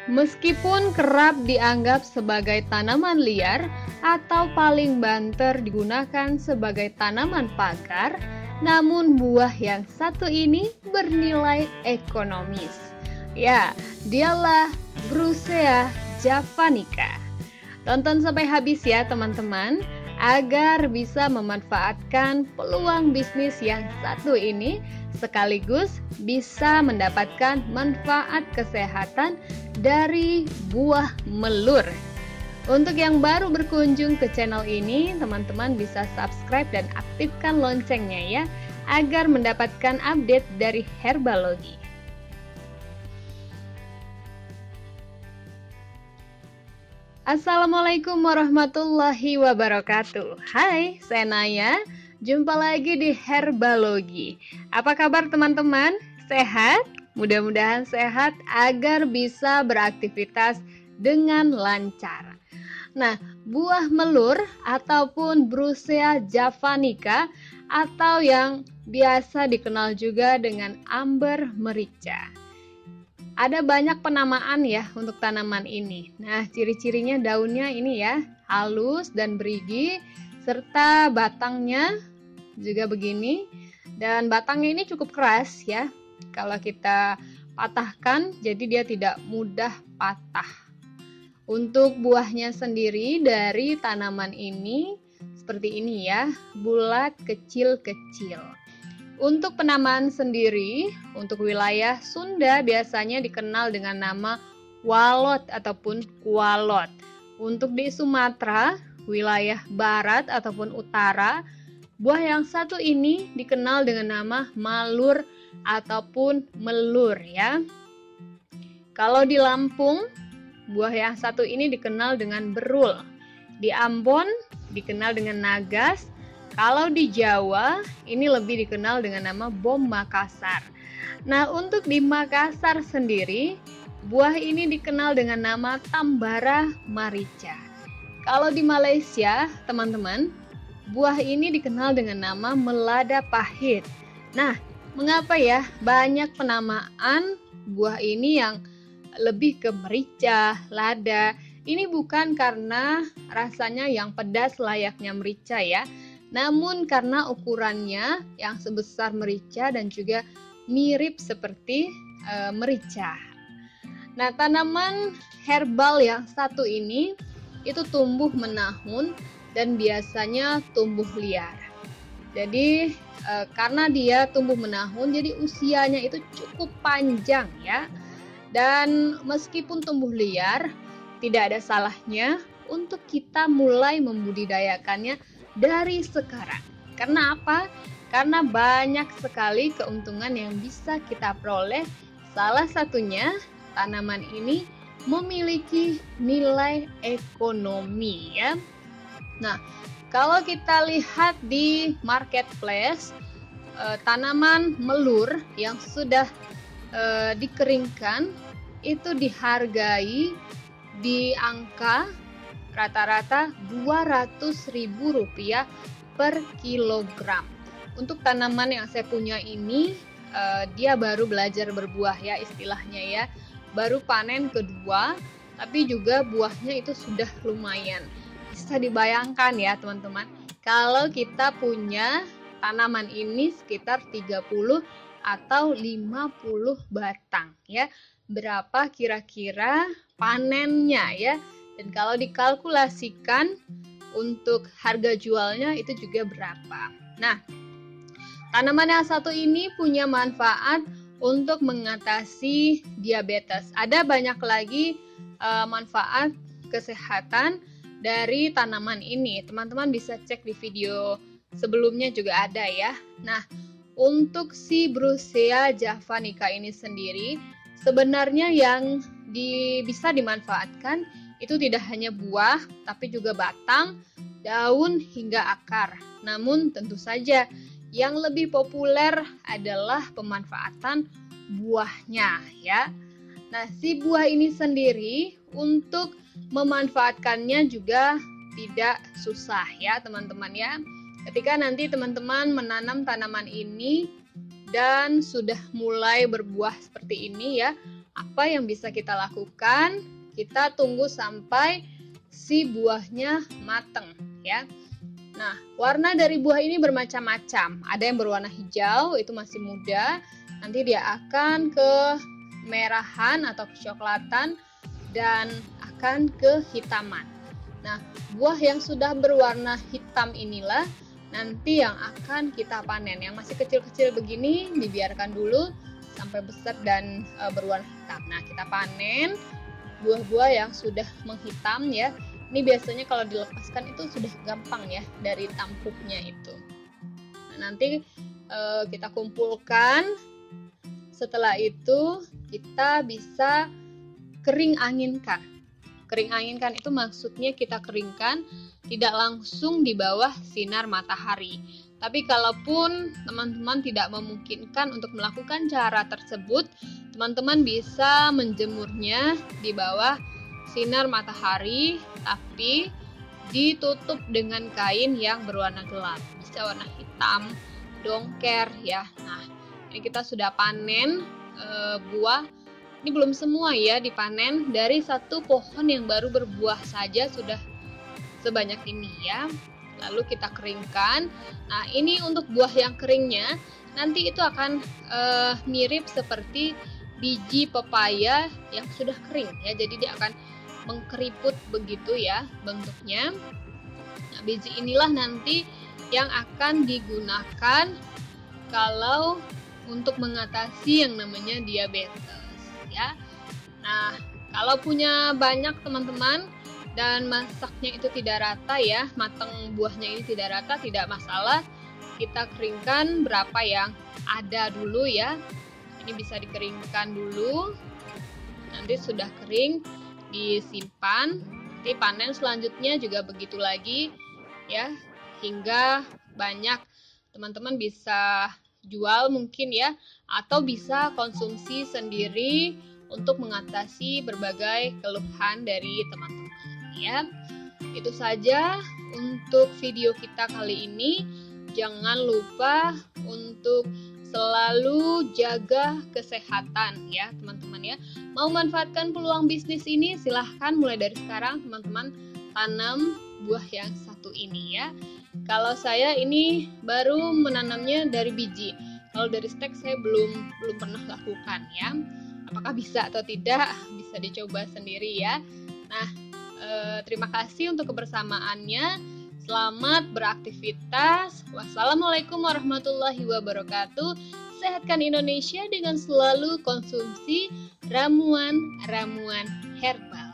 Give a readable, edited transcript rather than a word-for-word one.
Meskipun kerap dianggap sebagai tanaman liar atau paling banter digunakan sebagai tanaman pagar, namun buah yang satu ini bernilai ekonomis. Ya, dialah Brusea javanica. Tonton sampai habis ya teman-teman, agar bisa memanfaatkan peluang bisnis yang satu ini, sekaligus bisa mendapatkan manfaat kesehatan dari buah melur. Untuk yang baru berkunjung ke channel ini, teman-teman bisa subscribe dan aktifkan loncengnya ya, agar mendapatkan update dari herbalogi. Assalamualaikum warahmatullahi wabarakatuh. Hai, saya Naya. Jumpa lagi di Herbalogi. Apa kabar teman-teman? Sehat? Mudah-mudahan sehat agar bisa beraktivitas dengan lancar. Nah, buah melur ataupun Brusea javanica atau yang biasa dikenal juga dengan amber merica. Ada banyak penamaan ya untuk tanaman ini. Nah, ciri-cirinya daunnya ini ya, halus dan berigi, serta batangnya juga begini. Dan batangnya ini cukup keras ya. Kalau kita patahkan, jadi dia tidak mudah patah. Untuk buahnya sendiri dari tanaman ini seperti ini ya, bulat kecil-kecil. Untuk penamaan sendiri, untuk wilayah Sunda biasanya dikenal dengan nama walot ataupun kualot. Untuk di Sumatera, wilayah barat ataupun utara, buah yang satu ini dikenal dengan nama malur ataupun melur ya. Kalau di Lampung, buah yang satu ini dikenal dengan berul. Di Ambon dikenal dengan nagas. Kalau di Jawa, ini lebih dikenal dengan nama bom Makassar. Nah, untuk di Makassar sendiri, buah ini dikenal dengan nama tambara marica. Kalau di Malaysia, teman-teman, buah ini dikenal dengan nama melada pahit. Nah, mengapa ya banyak penamaan buah ini yang lebih ke merica, lada? Ini bukan karena rasanya yang pedas layaknya merica ya, namun karena ukurannya yang sebesar merica dan juga mirip seperti merica. Nah, tanaman herbal yang satu ini itu tumbuh menahun dan biasanya tumbuh liar. Jadi karena dia tumbuh menahun, jadi usianya itu cukup panjang ya. Dan meskipun tumbuh liar, tidak ada salahnya untuk kita mulai membudidayakannya dari sekarang. Karena apa? Karena banyak sekali keuntungan yang bisa kita peroleh. Salah satunya, tanaman ini memiliki nilai ekonomi ya. Nah, kalau kita lihat di marketplace, tanaman melur yang sudah dikeringkan itu dihargai di angka rata-rata Rp200.000 per kilogram. Untuk tanaman yang saya punya ini, dia baru belajar berbuah ya istilahnya ya. Baru panen kedua, tapi juga buahnya itu sudah lumayan. Bisa dibayangkan ya teman-teman, kalau kita punya tanaman ini sekitar 30 atau 50 batang ya. Berapa kira-kira panennya ya? Dan kalau dikalkulasikan untuk harga jualnya itu juga berapa. Nah, tanaman yang satu ini punya manfaat untuk mengatasi diabetes. Ada banyak lagi manfaat kesehatan dari tanaman ini. Teman-teman bisa cek di video sebelumnya juga ada ya. Nah, untuk si Brusea javanica ini sendiri, sebenarnya yang bisa dimanfaatkan itu tidak hanya buah, tapi juga batang, daun, hingga akar. Namun tentu saja yang lebih populer adalah pemanfaatan buahnya ya. Nah, si buah ini sendiri untuk memanfaatkannya juga tidak susah ya teman-teman ya. Ketika nanti teman-teman menanam tanaman ini dan sudah mulai berbuah seperti ini ya, apa yang bisa kita lakukan? Kita tunggu sampai si buahnya mateng ya. Nah, warna dari buah ini bermacam-macam. Ada yang berwarna hijau, itu masih muda. Nanti dia akan kemerahan atau kecoklatan dan akan kehitaman. Nah, buah yang sudah berwarna hitam inilah nanti yang akan kita panen. Yang masih kecil-kecil begini dibiarkan dulu sampai besar dan berwarna hitam. Nah, kita panen buah-buah yang sudah menghitam ya. Ini biasanya kalau dilepaskan itu sudah gampang ya dari tampuknya itu. Nah, nanti kita kumpulkan. Setelah itu kita bisa kering anginkan. Kering anginkan itu maksudnya kita keringkan tidak langsung di bawah sinar matahari. Tapi kalaupun teman-teman tidak memungkinkan untuk melakukan cara tersebut, teman-teman bisa menjemurnya di bawah sinar matahari, tapi ditutup dengan kain yang berwarna gelap. Bisa warna hitam, dongker ya. Nah, ini kita sudah panen buah. Ini belum semua ya dipanen, dari satu pohon yang baru berbuah saja sudah sebanyak ini ya. Lalu kita keringkan. Nah, ini untuk buah yang keringnya nanti itu akan mirip seperti biji pepaya yang sudah kering ya. Jadi dia akan mengkeriput begitu ya bentuknya. Nah, biji inilah nanti yang akan digunakan kalau untuk mengatasi yang namanya diabetes ya. Nah, kalau punya banyak teman-teman dan masaknya itu tidak rata ya, matang buahnya ini tidak rata, tidak masalah. Kita keringkan berapa yang ada dulu ya. Ini bisa dikeringkan dulu. Nanti sudah kering disimpan. Nanti panen selanjutnya juga begitu lagi ya, hingga banyak teman-teman bisa jual mungkin ya, atau bisa konsumsi sendiri untuk mengatasi berbagai keluhan dari teman-teman ya. Itu saja untuk video kita kali ini. Jangan lupa untuk selalu jaga kesehatan ya teman-teman ya. Mau manfaatkan peluang bisnis ini, silahkan mulai dari sekarang teman-teman tanam buah yang satu ini ya. Kalau saya ini baru menanamnya dari biji. Kalau dari stek saya belum pernah lakukan ya. Apakah bisa atau tidak, bisa dicoba sendiri ya. Nah, terima kasih untuk kebersamaannya. Selamat beraktivitas. Wassalamualaikum warahmatullahi wabarakatuh. Sehatkan Indonesia dengan selalu konsumsi ramuan-ramuan herbal.